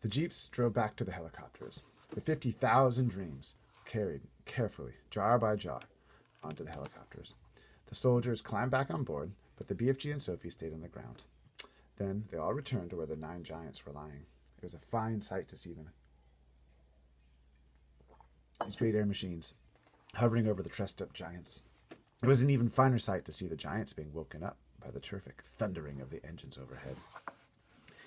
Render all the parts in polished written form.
The jeeps drove back to the helicopters. The 50,000 dreams carried carefully, jar by jar, onto the helicopters. The soldiers climbed back on board, but the BFG and Sophie stayed on the ground. Then they all returned to where the 9 giants were lying. It was a fine sight to see them. These great air machines hovering over the trussed-up giants. It was an even finer sight to see the giants being woken up by the terrific thundering of the engines overhead.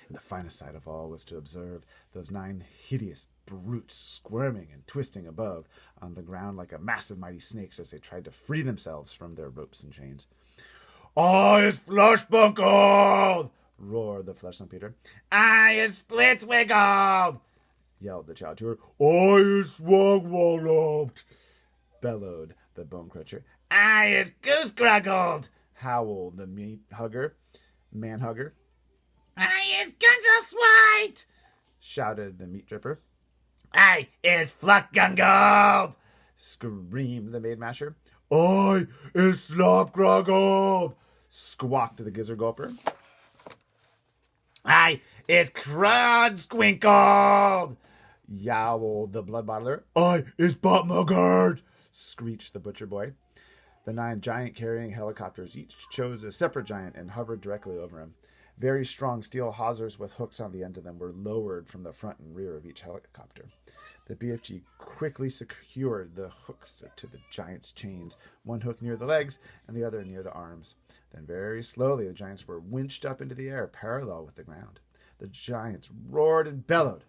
And the finest sight of all was to observe those 9 hideous brutes squirming and twisting above on the ground like a mass of mighty snakes as they tried to free themselves from their ropes and chains. "I is flesh bungled!" roared the flesh Peter. "I is split wiggled!" yelled the chowder. "I is swag walloped!" bellowed the bone cruncher. "I is goose gruggled!" howled the man hugger. "I is Gunsel Swite!" shouted the meat dripper. "I is Fluck Gungled!" screamed the maid masher. "I is Slop Gruggled!" squawked the gizzard gulper. "I is Crud Squinkled!" yowled the blood bottler. "I is Butt Muggard!" screeched the butcher boy. The 9 giant-carrying helicopters each chose a separate giant and hovered directly over him. Very strong steel hawsers with hooks on the end of them were lowered from the front and rear of each helicopter. The BFG quickly secured the hooks to the giant's chains, one hook near the legs and the other near the arms. Then very slowly the giants were winched up into the air, parallel with the ground. The giants roared and bellowed,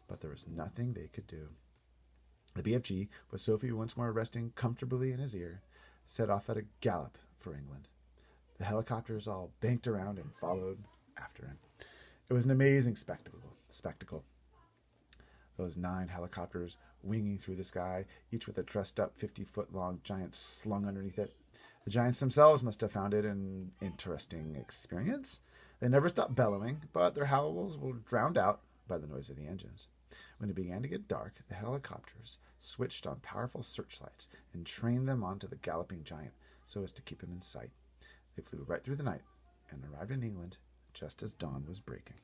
but there was nothing they could do. The BFG, with Sophie once more resting comfortably in his ear, set off at a gallop for England. The helicopters all banked around and followed after him. It was an amazing spectacle. Those 9 helicopters winging through the sky, each with a trussed-up 50-foot-long giant slung underneath it. The giants themselves must have found it an interesting experience. They never stopped bellowing, but their howls were drowned out by the noise of the engines. When it began to get dark, the helicopters switched on powerful searchlights and trained them onto the galloping giant so as to keep him in sight. They flew right through the night and arrived in England just as dawn was breaking.